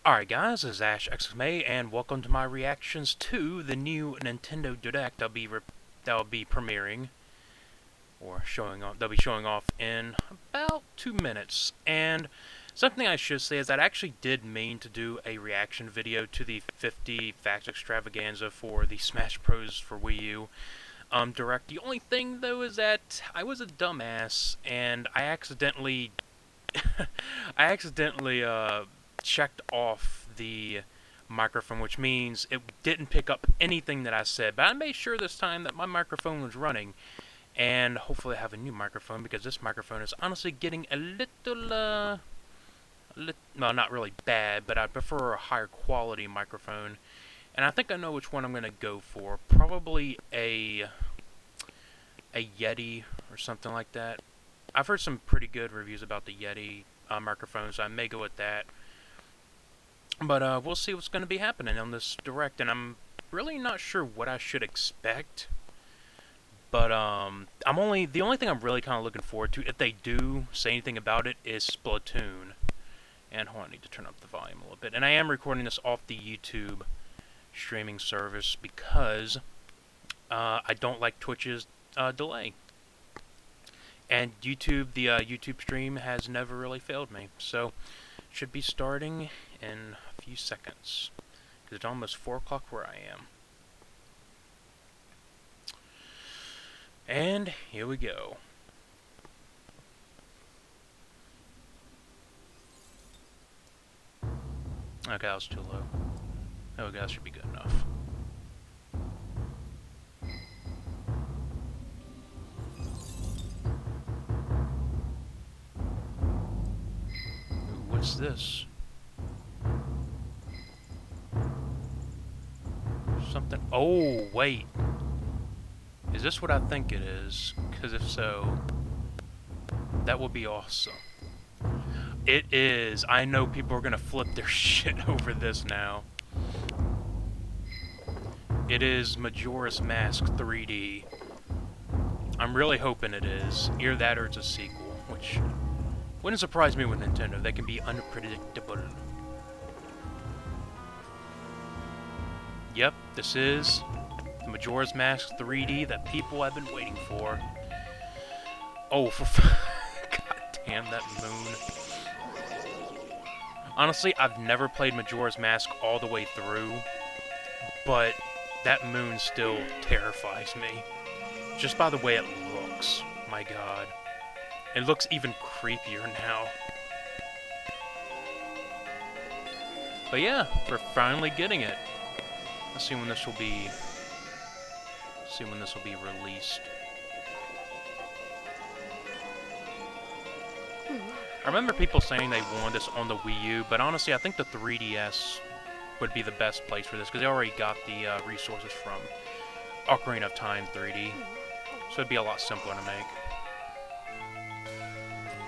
Alright guys, this is Ash XMA, and welcome to my reactions to the new Nintendo Direct that'll be premiering, or they'll be showing off in about 2 minutes. And something I should say is that I actually did mean to do a reaction video to the 50 Facts Extravaganza for the Smash Bros. For Wii U Direct. The only thing though is that I was a dumbass, and I accidentally checked off the microphone, which means it didn't pick up anything that I said. But I made sure this time that my microphone was running, and hopefully I have a new microphone, because this microphone is honestly getting a little, well, not really bad, but I prefer a higher quality microphone. And I think I know which one I'm going to go for. Probably a Yeti or something like that. I've heard some pretty good reviews about the Yeti microphone, so I may go with that. But we'll see what's going to be happening on this Direct, and I'm really not sure what I should expect. But the only thing I'm really kind of looking forward to, if they do say anything about it, is Splatoon. And hold on, I need to turn up the volume a little bit. And I am recording this off the YouTube streaming service because I don't like Twitch's delay. And YouTube, the YouTube stream has never really failed me. So, should be starting in a few seconds, because it's almost 4 o'clock where I am. And here we go. Okay, that was too low. Okay, that should be good enough. Ooh, what's this? Something. Oh, wait. Is this what I think it is? Because if so, that will be awesome. It is. I know people are going to flip their shit over this now. It is Majora's Mask 3D. I'm really hoping it is. Either that or it's a sequel, which wouldn't surprise me with Nintendo. They can be unpredictable. Yep, this is the Majora's Mask 3D that people have been waiting for. Oh, god damn that moon. Honestly, I've never played Majora's Mask all the way through, but that moon still terrifies me. Just by the way it looks. My god. It looks even creepier now. But yeah, we're finally getting it. Let's see when this will be. Released. I remember people saying they wanted this on the Wii U, but honestly, I think the 3DS would be the best place for this, because they already got the resources from Ocarina of Time 3D, so it'd be a lot simpler to make.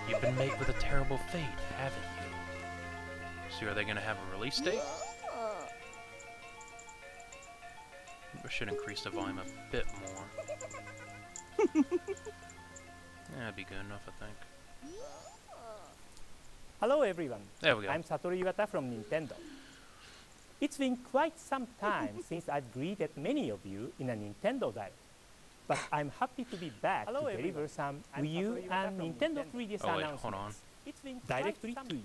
You've been made with a terrible fate, haven't you? So are they going to have a release date? I should increase the volume a bit more. That'd be good enough, I think. Hello everyone. There we go. I'm Satoru Iwata from Nintendo. It's been quite some time since I've greeted many of you in a Nintendo Direct, but I'm happy to be back to deliver some Wii U and Nintendo 3DS announcements. Hold on. It's been directly to you.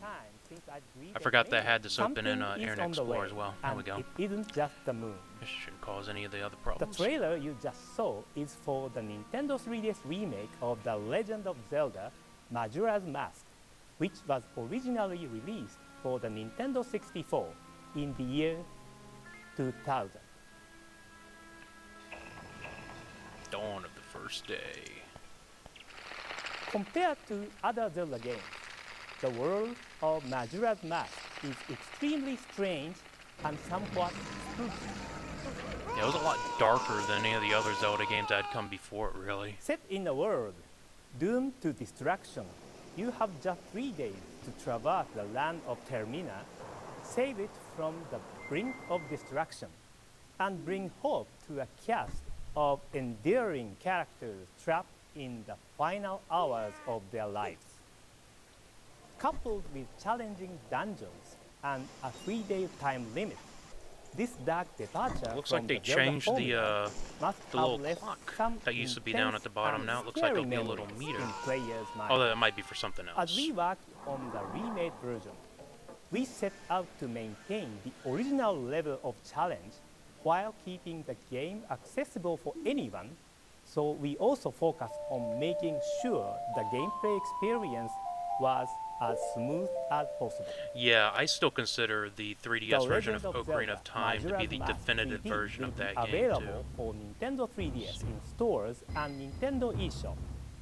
I forgot they had this open in Internet Explorer as well. There we go. It isn't just the moon. This shouldn't cause any of the other problems. The trailer you just saw is for the Nintendo 3DS remake of The Legend of Zelda Majora's Mask, which was originally released for the Nintendo 64 in the year 2000. Dawn of the first day. Compared to other Zelda games, the world of Majora's Mask is extremely strange and somewhat spooky. Yeah, it was a lot darker than any of the other Zelda games that had come before it, really. Set in a world doomed to destruction, you have just 3 days to traverse the land of Termina, save it from the brink of destruction, and bring hope to a cast of endearing characters trapped in the final hours of their lives. Coupled with challenging dungeons and a 3-day time limit. This dark departure Looks from like they the Zelda changed formula must the have little left clock some that used to be down intense at the bottom. and Now it looks like scary it'll be a little memories meter. in players' minds. Although it might be for something As else. we worked on the remade version, we set out to maintain the original level of challenge while keeping the game accessible for anyone, so we also focused on making sure the gameplay experience was as smooth as possible. Yeah, I still consider the 3DS The version Legend of of Ocarina Zelda of Time to be Majora's the Mask definitive 3D version will of be that game available too. for Nintendo 3DS in stores and Nintendo eShop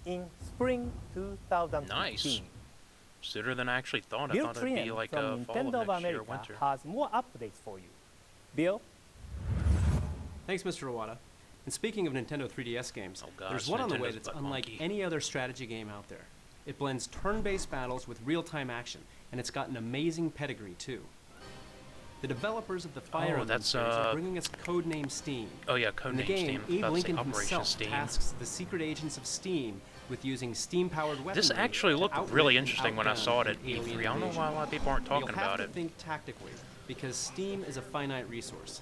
in spring 2015. Nice. Sooner than I actually thought. I Bill thought it'd be Trien like from a fall Nintendo of of next year, America winter. has more updates for you. Bill? Thanks, Mr. Iwata. And speaking of Nintendo 3DS games, Oh gosh, there's one on the way Nintendo's that's butt unlike monkey. any other strategy game out there. It blends turn-based battles with real-time action, and it's got an amazing pedigree too. The developers of the Fire Emblem that's, series are bringing us Codename Steam. Oh yeah, In the Codename game, Steam. Abe About to say Lincoln Operation himself Steam. tasks the secret agents of Steam with using steam-powered weaponry. This actually to looked outwit really and interesting when I outgun saw it at an alien E3. I don't know invasion. why a lot of people aren't talking You'll about have to it. think tactically, because Steam is a finite resource.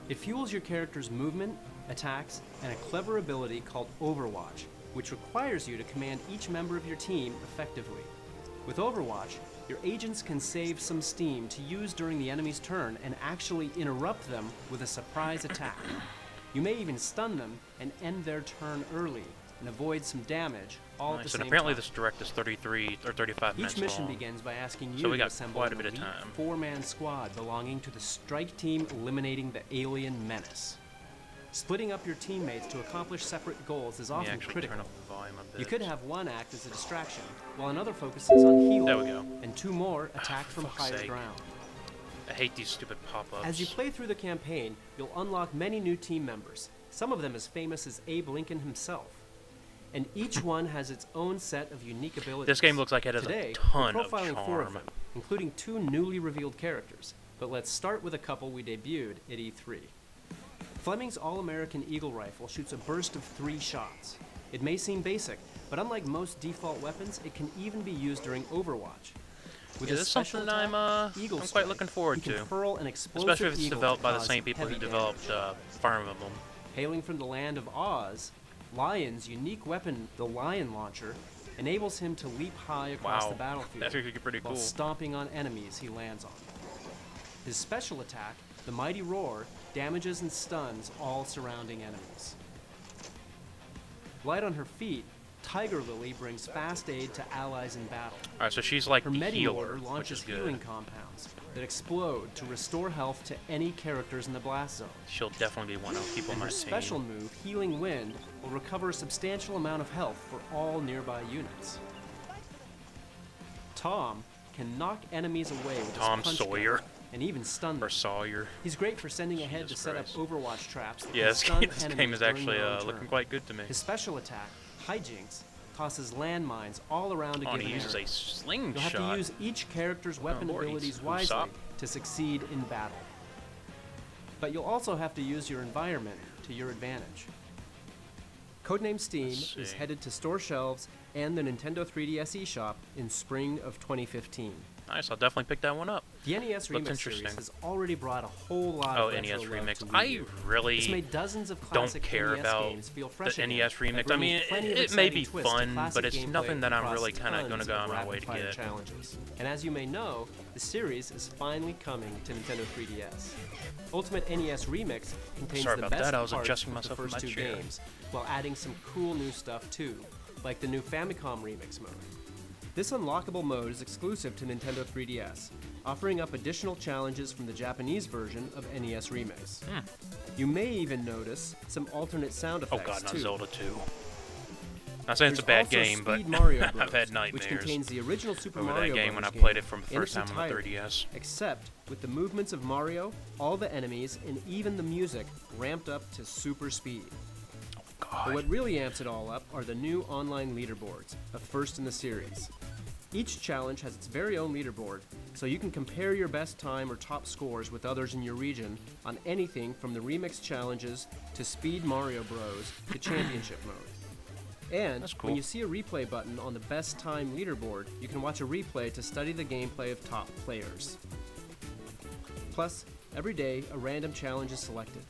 It fuels your character's movement, attacks, and a clever ability called Overwatch, which requires you to command each member of your team effectively. With Overwatch, your agents can save some steam to use during the enemy's turn and actually interrupt them with a surprise attack. You may even stun them and end their turn early and avoid some damage, all at the Nice. same And apparently time. this direct is 33 or 35 minutes Each mission long. begins by asking you So we to got assemble quite a an bit of elite time. four-man squad belonging to the strike team eliminating the alien menace. Splitting up your teammates to accomplish separate goals is Let me often actually critical. turn up the volume a bit. You could have one act as a distraction, while another focuses on healing, There we go. and two more attack from fuck's higher sake. ground. I hate these stupid pop-ups. As you play through the campaign, you'll unlock many new team members, some of them as famous as Abe Lincoln himself. And each one has its own set of unique abilities. This game looks like it has Today, a ton we're of profiling four of charm. them, including two newly revealed characters. But let's start with a couple we debuted at E3. Fleming's All-American Eagle Rifle shoots a burst of 3 shots. It may seem basic, but unlike most default weapons, it can even be used during Overwatch. With Yeah, his this is special something attack, I'm Eagle quite Strike, looking forward he can to. hurl an explosive Especially if it's eagle developed to by the cause same people who heavy developed damage. Fire Emblem. Hailing from the land of Oz, Lion's unique weapon, the Lion Launcher, enables him to leap high across Wow, the battlefield that's actually pretty while cool. stomping on enemies he lands on. His special attack, the Mighty Roar, damages and stuns all surrounding enemies. Light on her feet, Tiger Lily brings fast aid to allies in battle. Alright, so she's like Her the Medimortar healer, which launches is good. healing compounds that explode to restore health to any characters in the blast zone. She'll definitely be one of the people on And my her team. special move, Healing Wind, will recover a substantial amount of health for all nearby units. Tom can knock enemies away with Tom his punch Sawyer. gun and even stun Or them. Sawyer. He's great for sending ahead Jesus to set Christ. up Overwatch traps that Yeah, can this stun game, this game enemies is during actually their own looking turn. quite good to me. His special attack, Hijinks, tosses landmines all around a Oh, and given he uses area. a slingshot. You'll have to use each character's weapon Lord, abilities he's wisely Usopp. to succeed in battle. But you'll also have to use your environment to your advantage. Codename Steam Let's is see. headed to store shelves and the Nintendo 3DS eShop in spring of 2015. Nice, I'll definitely pick that one up. The NES Looks Remix interesting. series has already brought a whole lot Oh, of retro NES love Remix. to Wii I U. It's really made dozens of don't classic care NES about games feel fresh the again NES by Remix. I bringing mean, plenty of it may exciting be twists to fun, classic but it's gameplay nothing that I'm across really kinda tons gonna of go on my rapid way to fire get. challenges. And as you may know, the series is finally coming to Nintendo 3DS. Ultimate NES Remix contains Sorry the about best that, I was parts adjusting of the myself in first my two chair. games, while adding some cool new stuff too, like the new Famicom Remix mode. This unlockable mode is exclusive to Nintendo 3DS, offering up additional challenges from the Japanese version of NES Remix. You may even notice some alternate sound Oh effects god, not too. Zelda 2. Not saying it's a There's bad also game, but Speed Mario I've Bros, had which nightmares contains the original Super over Mario that game when I Bros. played it from the in first its time on the entirety, 3DS. except with the movements of Mario, all the enemies, and even the music ramped up to super speed. But God. what really amps it all up are the new online leaderboards, a first in the series. Each challenge has its very own leaderboard, so you can compare your best time or top scores with others in your region on anything from the remix challenges to Speed Mario Bros. To Championship mode. And That's cool. when you see a replay button on the best time leaderboard, you can watch a replay to study the gameplay of top players. Plus, every day, a random challenge is selected.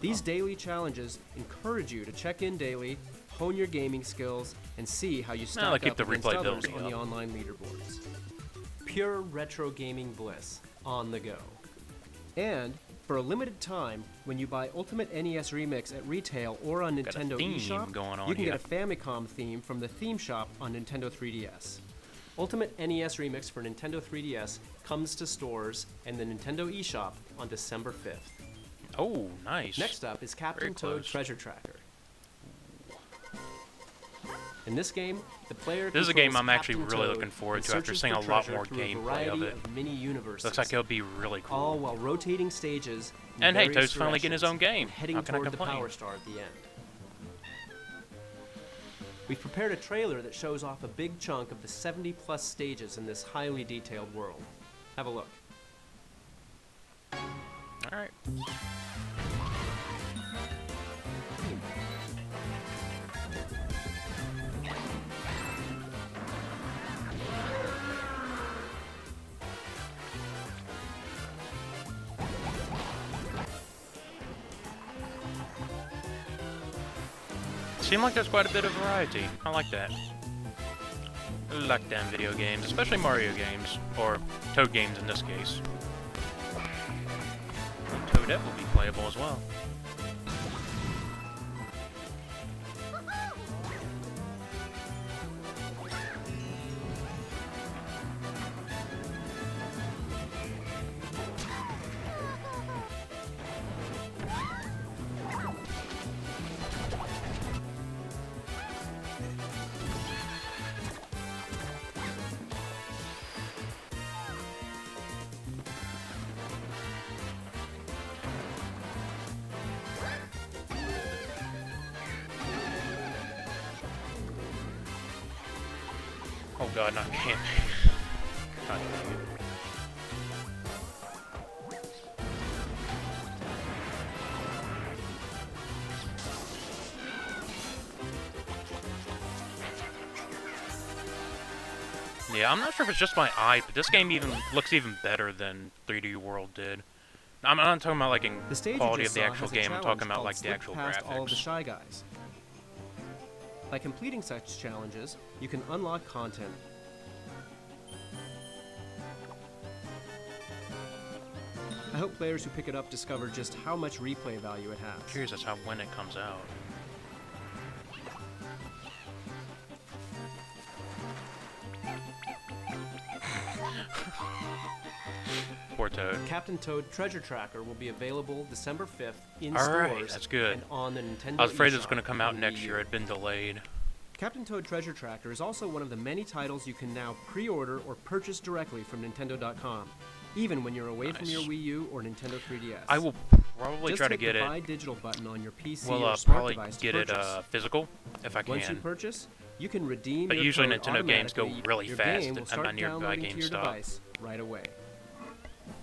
These daily challenges encourage you to check in daily, hone your gaming skills, and see how you stack keep up the against others replayability on the up. online leaderboards. Pure retro gaming bliss on the go. And for a limited time, when you buy Ultimate NES Remix at retail or on Got a Nintendo theme eShop, going on you can here. get a Famicom theme from the theme shop on Nintendo 3DS. Ultimate NES Remix for Nintendo 3DS comes to stores and the Nintendo eShop on December 5th. Oh, nice. Next up is Captain Very Toad close. Treasure Tracker. In this game, the player This is a controls game I'm actually Captain really Toad looking forward and to after searches seeing for a lot treasure more through a gameplay of variety it. mini universes. Looks like it'll be really cool. All while rotating stages. in And hey, various Toad's finally getting his own directions, game. and heading How can I toward the complain? Power Star at the end. We've prepared a trailer that shows off a big chunk of the 70-plus stages in this highly detailed world. Have a look. Alright. Seemed like there's quite a bit of variety. I like that. I like them video games, especially Mario games, or Toad games in this case. And Toadette will be playable as well. Oh god, not camping. God dang it. Yeah, I'm not sure if it's just my eye, but this game even looks even better than 3D World did. I'm not talking about like in The stage quality you of just the saw actual has a game. I'm challenge talking about called like the Slip actual Past All of the graphics. Shy Guys. By completing such challenges, you can unlock content. I hope players who pick it up discover just how much replay value it has. Curious as how when it comes out. Poor Toad. Captain Toad Treasure Tracker will be available December 5th in Alright, stores that's good. and on the Nintendo I was afraid it eShop was going to come out on next Wii year. U. It'd been delayed. Captain Toad Treasure Tracker is also one of the many titles you can now pre-order or purchase directly from Nintendo.com, even when you're away from Nice. your Wii U or Nintendo 3DS. I will probably Just try to hit get the it. Buy Digital button on your PC We'll or smart probably device to get it purchase. physical if I Once you can. purchase, you can redeem But your usually code Nintendo games go automatically. really Your fast game will at start my nearby downloading to your GameStop. device right away.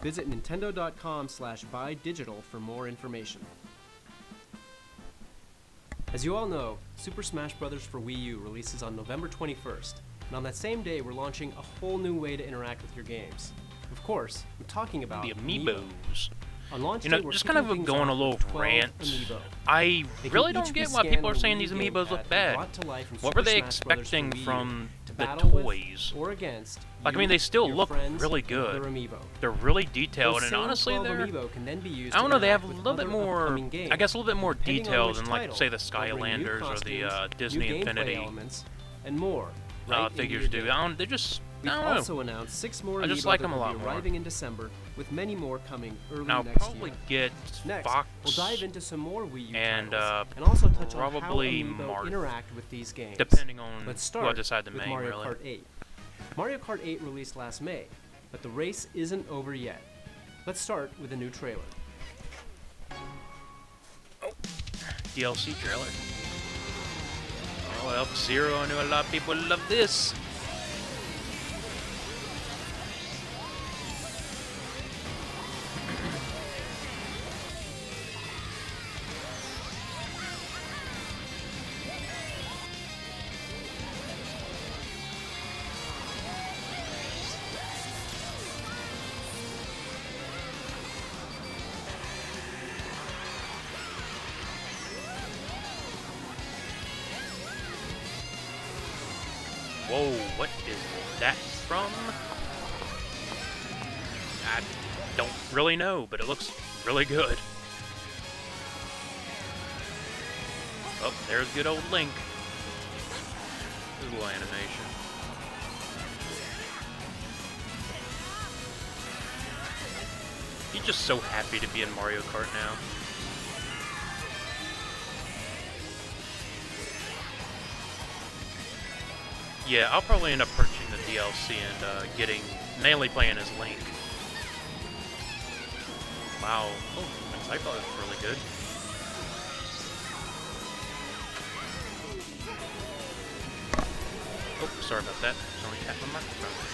Visit nintendo.com/buydigital for more information. As you all know, Super Smash Bros. For Wii U releases on November 21st, and on that same day we're launching a whole new way to interact with your games. Of course, I'm talking about The amiibos. On launch You day, know, we're just kind of kicking things going a off little with 12 rant. amiibo. I They can really each don't be get why scanned people are on the saying Wii these gamepad amiibos look and bad. brought to life in What were Super they Smash Bros. expecting for Wii U from to the battle with toys? or against Like, I you, mean, they still your look friends, really and good. other amiibo. They're really detailed, Those and same honestly, 12 they're. amiibo can then be used I don't know. to They have a interact little with bit other more. upcoming games. I guess a little bit more Depending on detail which than like title, say the they'll bring new Skylanders or the costumes, Disney new gameplay Infinity elements, and more. Right into figures your do. game. I don't. They just. We've I don't know. also announced 6 more I just amiibo like that them a will lot be more. arriving in December, with many more coming early Now next probably year. get Next, Fox we'll dive into some more Wii U and, titles, and also touch on how probably amiibo Marth, interact with these games. depending on Let's who I start decide to with make. Mario Really. Kart 8. Mario Kart 8 released last May, but the race isn't over yet. Let's start with a new trailer. DLC trailer. Oh, F-Zero. I know a lot of people love this. Whoa, what is that from? I don't really know, but it looks really good. Oh, there's good old Link. This little animation. He's just so happy to be in Mario Kart now. Yeah, I'll probably end up purchasing the DLC and mainly playing as Link. Wow. Oh, that typo is really good. Oh, sorry about that. Just only tapped my microphone.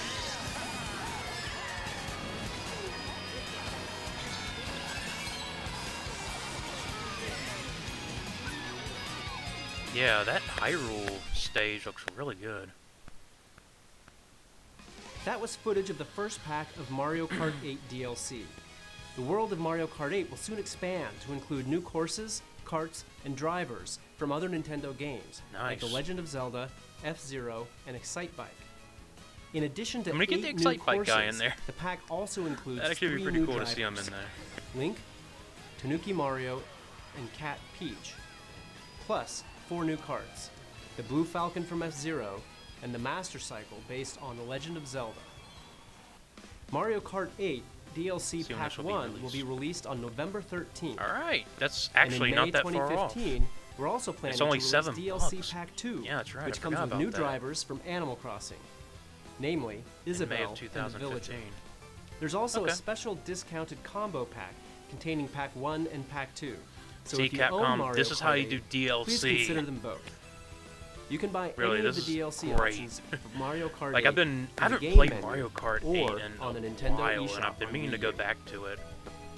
Yeah, that Hyrule stage looks really good. That was footage of the first pack of Mario Kart 8 DLC. The world of Mario Kart 8 will soon expand to include new courses, karts, and drivers from other Nintendo games, like The Nice. Legend of Zelda, F-Zero, and Excitebike. In addition to I'm gonna get the 8 new Excitebike courses, guy in there. the pack also includes That'd actually 3 be pretty new cool to drivers: see him in there. Link, Tanuki Mario, and Cat Peach. Plus, 4 new karts: the Blue Falcon from F-Zero, and the Master Cycle based on The Legend of Zelda. Mario Kart 8 DLC See when Pack this will be 1 will released. be released on November 13th. Alright, that's And actually in not May that far off. 2015, we're also planning It's only to release $7. DLC Pack 2, Yeah, that's right, which I comes forgot with about new that. drivers from Animal Crossing, namely In Isabelle May of and the 2015. Villager. There's also Okay. a special discounted combo pack containing Pack 1 and Pack 2. So See, if you own Capcom, Mario this is how Kart you do 8, DLC. Please consider them both. You can buy Really, any of this the is DLC great. options for Mario Kart Like 8 I in the haven't game played menu Mario Kart 8 or in on the a Nintendo while, eShop and I've been on meaning to Wii go U. back to it.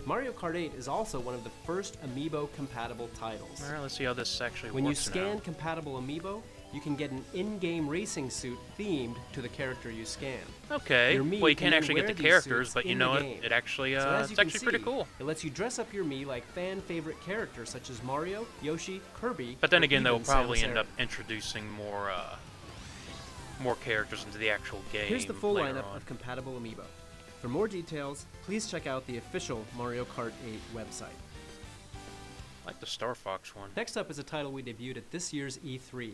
Mario Kart 8 is also one of the first Amiibo-compatible titles. Alright, let's see how this actually When you works scan now. compatible Amiibo, you can get an in-game racing suit themed to the character you scan. Okay, Your Mii well you can can't then actually get wear the these characters, suits but you in know the what? game. It actually, So as it's you can actually pretty see, cool. It lets you dress up your Mii like fan-favorite characters such as Mario, Yoshi, Kirby, But then or again, they'll even probably Samus end Aran. up introducing more characters into the actual game. Here's the full later lineup on. of compatible Amiibo. For more details, please check out the official Mario Kart 8 website. Like the Star Fox one. Next up is a title we debuted at this year's E3.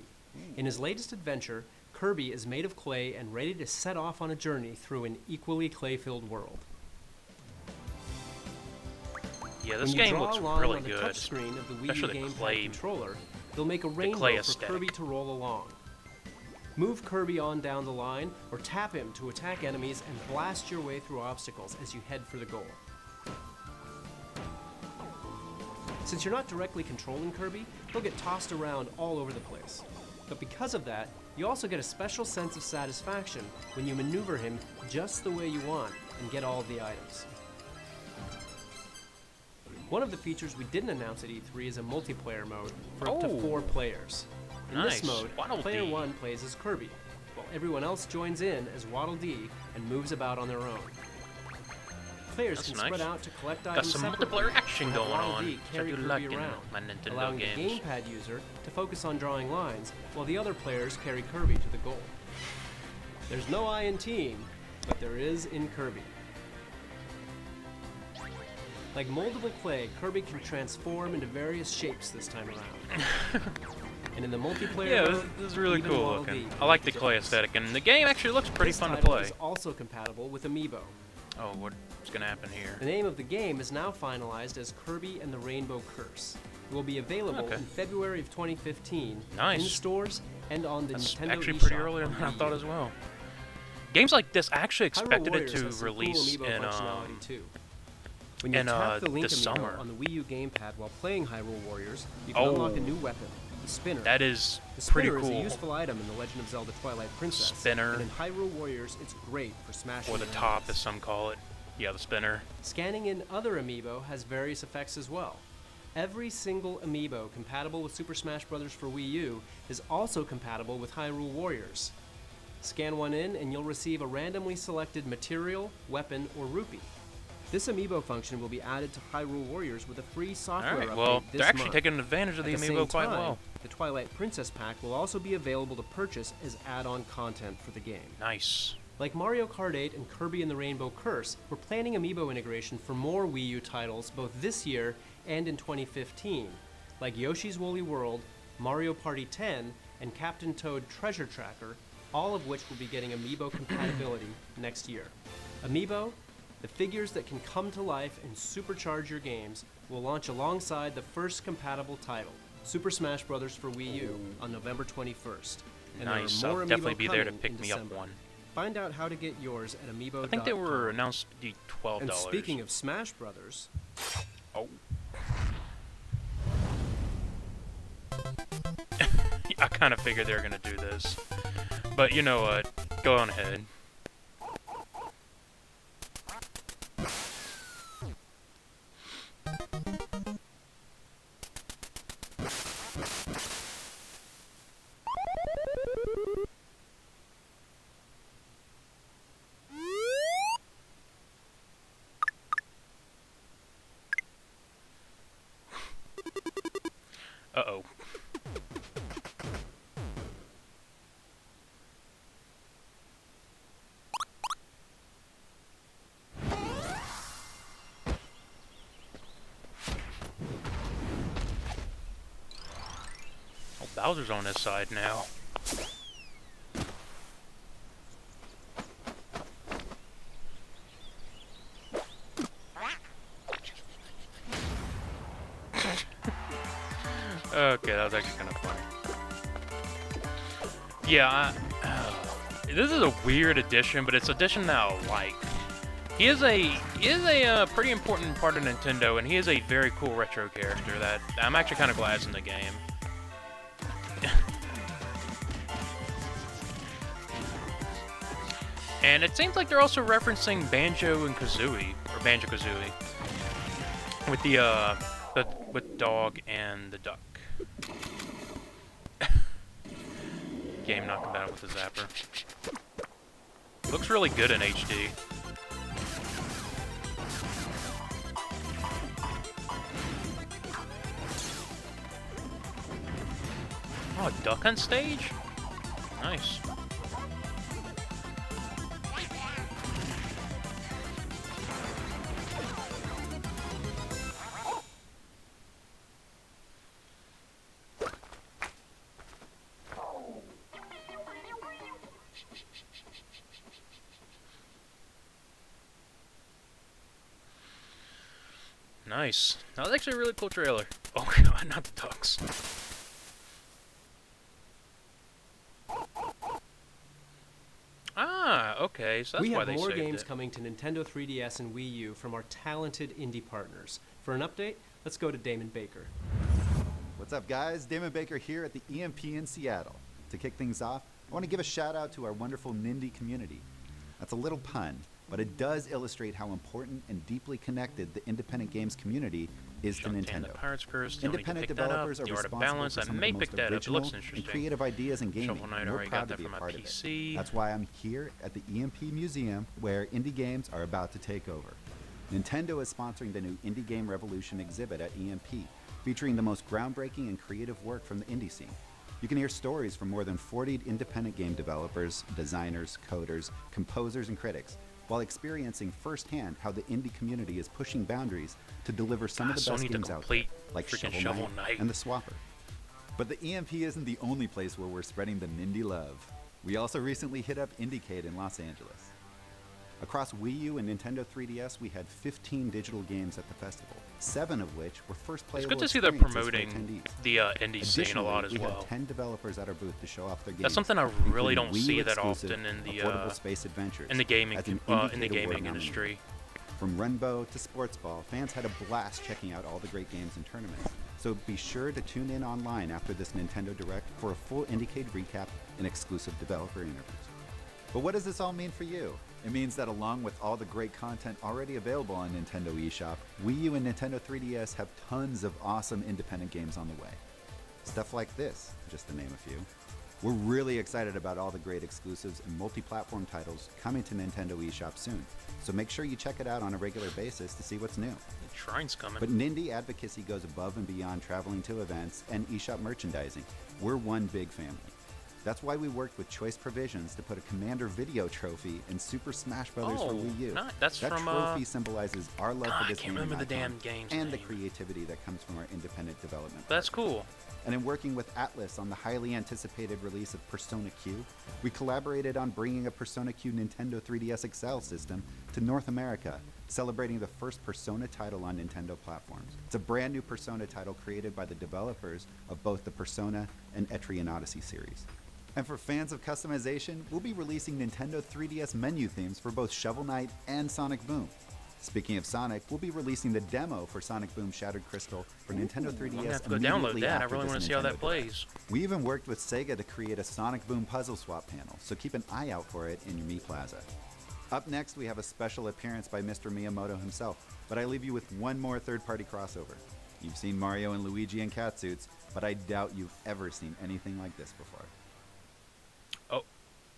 In his latest adventure, Kirby is made of clay and ready to set off on a journey through an equally clay-filled world. Yeah, When this you game draw looks a line really on the good. touchscreen of the Wii especially U the gamepad clay- controller, they'll make a rainbow clay for aesthetic. Kirby to roll along. Move Kirby on down the line, or tap him to attack enemies and blast your way through obstacles as you head for the goal. Since you're not directly controlling Kirby, he'll get tossed around all over the place. But because of that, you also get a special sense of satisfaction when you maneuver him just the way you want and get all of the items. One of the features we didn't announce at E3 is a multiplayer mode for up to Oh. 4 players. In Nice. this mode, Waddle player Dee. 1 plays as Kirby, while everyone else joins in as Waddle Dee and moves about on their own. Players That's can nice. spread out to collect Got items some separately multiplayer action and have going Waddle on, Dee which I carry do Kirby like in around, my Nintendo allowing games. the gamepad user to focus on drawing lines while the other players carry Kirby to the goal. There's no I in team, but there is in Kirby. Like moldable clay, Kirby can transform into various shapes this time around. And in the multiplayer Yeah, mode, this is really even cool Waddle looking. Dee I can like make the a clay difference. aesthetic, and the game actually looks pretty This fun to title play. is also compatible with Amiibo. Oh, what's gonna happen here? The name of the game is now finalized as Kirby and the Rainbow Curse. It will be available Okay. in February of 2015 Nice. in stores and on the That's Nintendo actually eShop pretty earlier on than I Wii thought U. as well. Games like this, I actually Hyrule expected it Warriors to has some release cool amiibo in functionality too. When you in, tap the Link this amiibo summer. on the Wii U gamepad while playing Hyrule Warriors, you can Oh. unlock a new weapon, the Spinner. that is The pretty Spinner is a cool. useful item in The Legend of Zelda Twilight Princess. Spinner. And in Hyrule Warriors, it's great for smashing Or the your top, enemies. as some call it. Yeah, the spinner. Scanning in other amiibo has various effects as well. Every single amiibo compatible with Super Smash Bros. For Wii U is also compatible with Hyrule Warriors. Scan one in and you'll receive a randomly selected material, weapon, or rupee. This amiibo function will be added to Hyrule Warriors with a free software Alright, update well, this they're actually month. taking advantage of the At the amiibo same quite time, well. the Twilight Princess pack will also be available to purchase as add-on content for the game. Nice. Like Mario Kart 8 and Kirby and the Rainbow Curse, we're planning amiibo integration for more Wii U titles both this year and in 2015, like Yoshi's Woolly World, Mario Party 10, and Captain Toad Treasure Tracker, all of which will be getting amiibo compatibility next year. Amiibo, the figures that can come to life and supercharge your games, will launch alongside the first compatible title, Super Smash Bros. For Wii U, on November 21st. And Nice. there are more I'll amiibo definitely be there to coming pick in me up December. one. Find out how to get yours at amiibo.com. I think they were announced to be $12. And speaking of Smash Brothers, Oh. I kind of figured they were going to do this. But you know what? Go on ahead. Uh-oh. Oh, Bowser's on his side now. Okay, that was actually kind of funny. Yeah, this is a weird addition, but it's an addition that I like. He is a pretty important part of Nintendo, and he is a very cool retro character that I'm actually kind of glad is in the game. And it seems like they're also referencing Banjo and Kazooie, or Banjo-Kazooie, with with Dog and the Duck. Game not compatible with the Zapper. Looks really good in HD. Oh, a duck on stage? Nice. Nice. That was actually a really cool trailer. Oh god, not the ducks. Ah, okay, so that's we why have they more saved games it. coming to Nintendo 3DS and Wii U from our talented indie partners. For an update, let's go to Damon Baker. What's up, guys? Damon Baker here at the EMP in Seattle. To kick things off, I want to give a shout out to our wonderful Nindy community. That's a little pun, but it does illustrate how important and deeply connected the independent games community is to Shantae and Nintendo. the Pirate's Curse, still need to Independent pick that up. developers are The Art of responsible Balance, for I some of may the pick most that up. It original looks and interesting. creative ideas in gaming. Shovel Knight, I and we're already proud got that to be for a my part of it. PC. That's why I'm here at the EMP Museum, where indie games are about to take over. Nintendo is sponsoring the new Indie Game Revolution exhibit at EMP, featuring the most groundbreaking and creative work from the indie scene. You can hear stories from more than 40 independent game developers, designers, coders, composers, and critics, while experiencing firsthand how the indie community is pushing boundaries to deliver some of the So best need to games out there, complete like freaking Shovel Shovel Knight Knight. and the Swapper. But the EMP isn't the only place where we're spreading the Nindy love. We also recently hit up Indiecade in Los Angeles. Across Wii U and Nintendo 3DS, we had 15 digital games at the festival, 7 of which were first It's playable good to see they're experiences for promoting attendees. the indie scene a lot as we well. had 10 developers at our booth to show off their games. That's something I really including don't Wii see U that exclusive often in the Affordable Space Adventures in the gaming as an in the Indiecade Award gaming nominee. industry. From Runbow to Sports Ball, fans had a blast checking out all the great games and tournaments. So be sure to tune in online after this Nintendo Direct for a full Indiecade recap and exclusive developer interviews. But what does this all mean for you? It means that along with all the great content already available on Nintendo eShop, Wii U and Nintendo 3DS have tons of awesome independent games on the way. Stuff like this, just to name a few. We're really excited about all the great exclusives and multi-platform titles coming to Nintendo eShop soon, so make sure you check it out on a regular basis to see what's new. The Shrine's coming. But Nindy advocacy goes above and beyond traveling to events and eShop merchandising. We're one big family. That's why we worked with Choice Provisions to put a Commander video trophy in Super Smash Bros. For Wii U. That's that from, trophy symbolizes our love for I this can't gaming remember the icon damn game's and the name. creativity that comes from our independent development. That's partners. cool. And in working with Atlas on the highly anticipated release of Persona Q, we collaborated on bringing a Persona Q Nintendo 3DS XL system to North America, celebrating the first Persona title on Nintendo platforms. It's a brand new Persona title created by the developers of both the Persona and Etrian Odyssey series. And for fans of customization, we'll be releasing Nintendo 3DS menu themes for both Shovel Knight and Sonic Boom. Speaking of Sonic, we'll be releasing the demo for Sonic Boom Shattered Crystal for Nintendo 3DS. I'm gonna have to go immediately download that. I after really this want to see how that Nintendo plays. Direct. We even worked with Sega to create a Sonic Boom puzzle swap panel, so keep an eye out for it in your Mii Plaza. Up next, we have a special appearance by Mr. Miyamoto himself, but I leave you with one more third-party crossover. You've seen Mario and Luigi in catsuits, but I doubt you've ever seen anything like this before.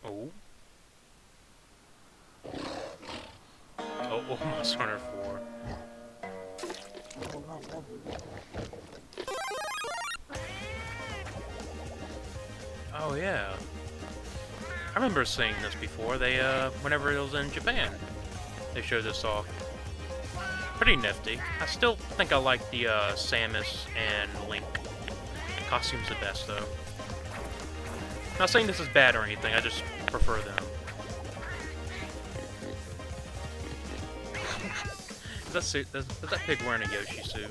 Oh. Oh, Monster Hunter 4. Oh yeah. I remember seeing this before. They whenever it was in Japan, they showed this off. Pretty nifty. I still think I like the Samus and Link. The costume's the best though. Not saying this is bad or anything, I just prefer them. Is that pig wearing a Yoshi suit?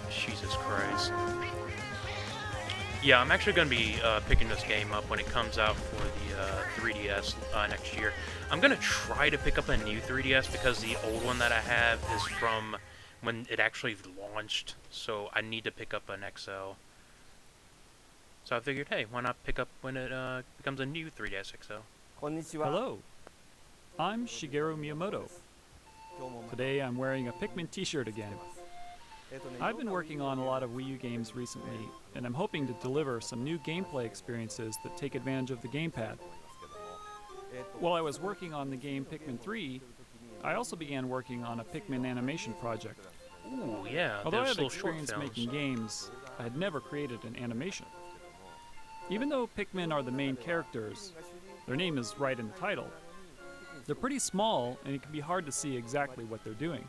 Jesus Christ. Yeah, I'm actually going to be picking this game up when it comes out for the 3DS next year. I'm going to try to pick up a new 3DS because the old one that I have is from when it actually launched, so I need to pick up an XL. So I figured, hey, why not pick up when it becomes a new 3DS XL? Hello, I'm Shigeru Miyamoto. Today I'm wearing a Pikmin t-shirt again. I've been working on a lot of Wii U games recently, and I'm hoping to deliver some new gameplay experiences that take advantage of the gamepad. While I was working on the game Pikmin 3, I also began working on a Pikmin animation project. Ooh, yeah, Although I those had little short experience films. making games, I had never created an animation. Even though Pikmin are the main characters, their name is right in the title, they're pretty small and it can be hard to see exactly what they're doing.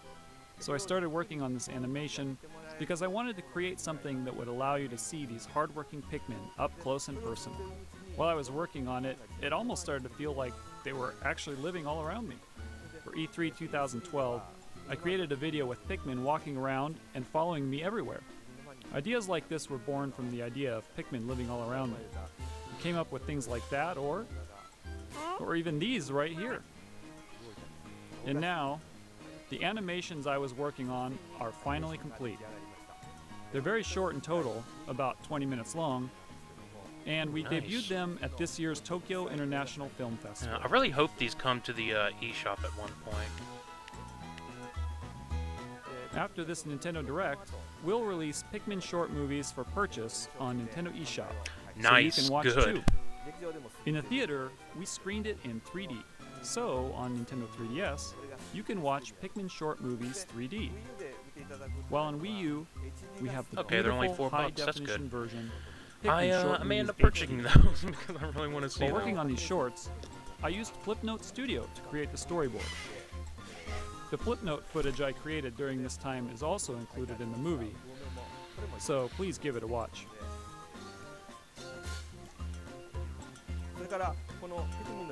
So I started working on this animation because I wanted to create something that would allow you to see these hardworking Pikmin up close and personal. While I was working on it, it almost started to feel like they were actually living all around me. For E3 2012, I created a video with Pikmin walking around and following me everywhere. Ideas like this were born from the idea of Pikmin living all around me. I came up with things like that, or even these right here. And now, the animations I was working on are finally complete. They're very short in total, about 20 minutes long, and we Nice. debuted them at this year's Tokyo International Film Festival. I really hope these come to the eShop at one point. After this Nintendo Direct, we'll release Pikmin short movies for purchase on Nintendo eShop. Nice, So you can watch good. too. In the theater, we screened it in 3D. So, on Nintendo 3DS, you can watch Pikmin short movies 3D. While on Wii U, we have the Okay, they're only beautiful $4. That's high-definition good. version. I Pikmin short may end movies up purchasing HD. those because I really want to see While them. working on these shorts, I used Flipnote Studio to create the storyboard. The Flipnote footage I created during this time is also included in the movie, so please give it a watch.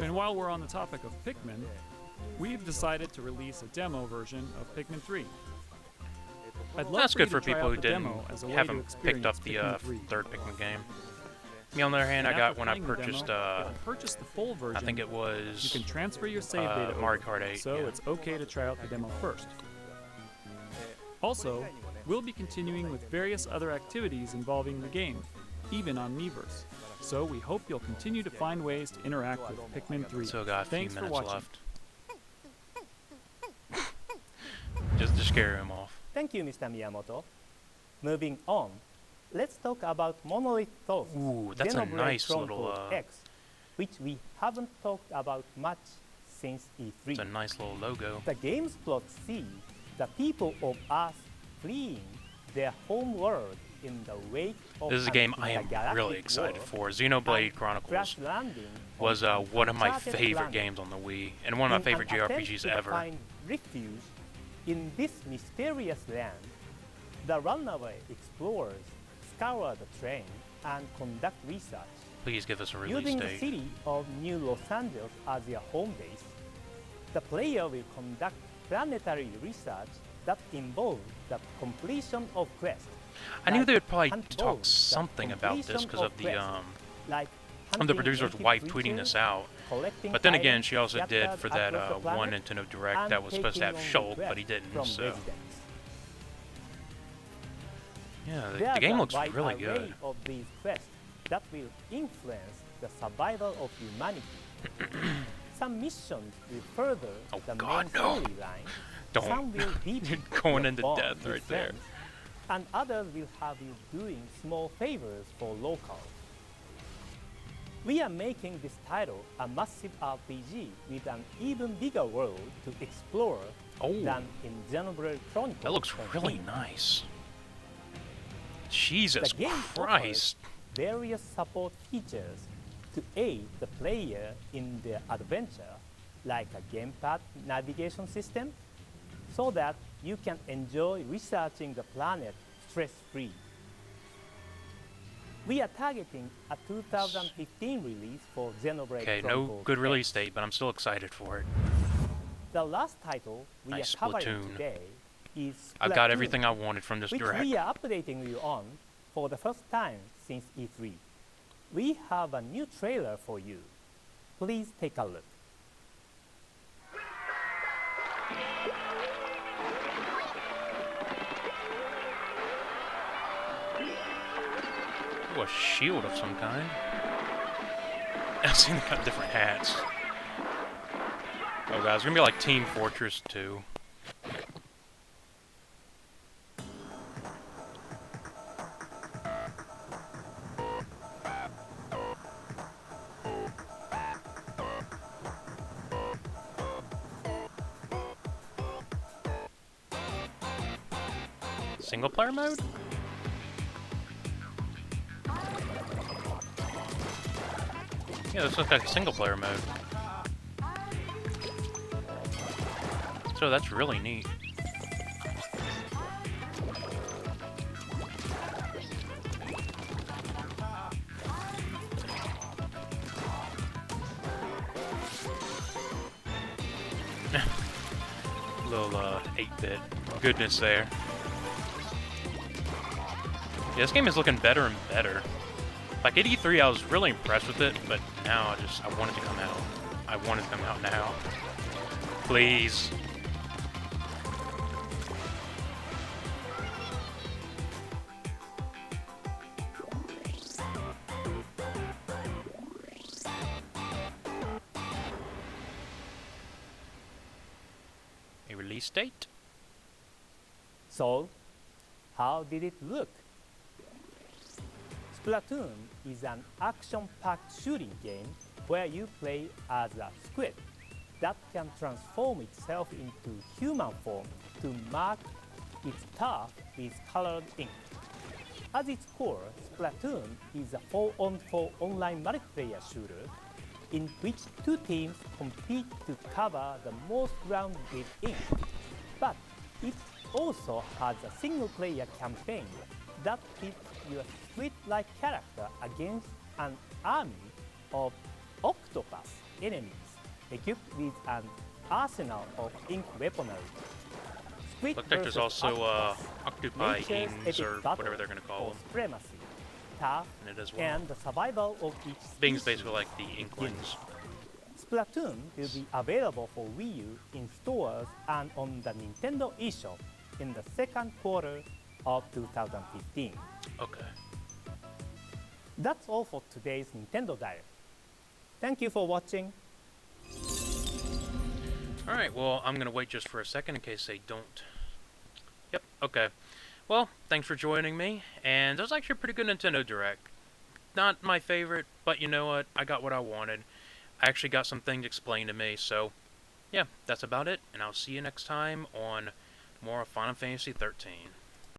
And while we're on the topic of Pikmin, we've decided to release a demo version of Pikmin 3. I'd love That's for you good for to try people out who the didn't demo as a way to haven't picked up experience the Pikmin 3. third Pikmin game. Me, on the other hand, And I got after when I playing the demo, purchased if you purchase the full version, I think it you was can transfer your save data over, Mario Kart 8. so yeah. it's okay to try out the demo first. Also, we'll be continuing with various other activities involving the game, even on Miiverse. So we hope you'll continue to find ways to interact with Pikmin 3. Still got a few Thanks for minutes watching. left. to scare him off. Thank you, Mr. Miyamoto. Moving on, let's talk about Monolith Soft's Ooh, that's a Xenoblade nice Chronicles little, X, which we haven't talked about much since E3. It's a nice little logo. The game's plot sees the people of Earth fleeing their home world in the wake of This is a an game I am intergalactic really excited war for. Xenoblade and Chronicles crash landing was on an one of my uncharted favorite planet. games on the Wii, and one of my favorite In an attempt JRPGs to ever. find refuge in this mysterious land, the runaway explorers scour the terrain and conduct research. Please give us a release Using the date. city of New Los Angeles as their home base, the player will conduct planetary research that involves the completion of quests. I knew like they would probably hunt talk bones, the something about this completion because of the quests, like the hunting producer's native wife tweeting creatures, this out. collecting But then again, items she also did scattered for that across the one planet, Nintendo Direct and that was supposed to have taking on Shulk, but he requests didn't. from So residents. yeah, There's the game a looks wide really array good. of these quests that will influence the survival of humanity. Some missions will further Oh the God, main no. storyline. Don't. Some will deepen You're going your into bond death with right there. friends, and others will have you doing small favors for locals. We are making this title a massive RPG with an even bigger world to explore Oh. than in Xenoblade Chronicles. That looks really 13. nice. Jesus The game Christ. offers various support features to aid the player in their adventure, like a gamepad navigation system, so that you can enjoy researching the planet stress-free. We are targeting a 2015 release for Xenoblade Okay, no Chronicles good X. release date, but I'm still excited for it. The last title we Nice are covering Splatoon. today is I've got Splatoon, everything I wanted from this which Direct. we are updating you on for the first time since E3. We have a new trailer for you. Please take a look. Ooh, a shield of some kind. I've seen they got different hats. Oh, guys, it's gonna be like Team Fortress 2. Single player mode? Yeah, this looks like a single player mode. So that's really neat. Little 8-bit goodness there. Yeah, this game is looking better and better. Like at E3, I was really impressed with it, but now I want it to come out. I want it to come out now. Please. A release date? So, how did it look? Splatoon is an action-packed shooting game where you play as a squid that can transform itself into human form to mark its turf with colored ink. At its core, Splatoon is a 4-on-4 online multiplayer shooter in which two teams compete to cover the most ground with ink. But it also has a single-player campaign that pits your squid-like character against an army of octopus enemies equipped with an arsenal of ink weaponry. Squid Looks like there's versus also octopus, Octopi nature's Ings epic or battle whatever they're gonna call for them. supremacy, tough, In it as well. and the survival of each Bing's species. basically like the Inklings. Splatoon will be available for Wii U in stores and on the Nintendo eShop in the second quarter of 2015. Okay. That's all for today's Nintendo Direct. Thank you for watching. Alright, well, I'm gonna wait just for a second in case they don't Okay. Well, thanks for joining me, and that was actually a pretty good Nintendo Direct. Not my favorite, but you know what? I got what I wanted. I actually got some things explained to me, so yeah, that's about it, and I'll see you next time on more of Final Fantasy 13.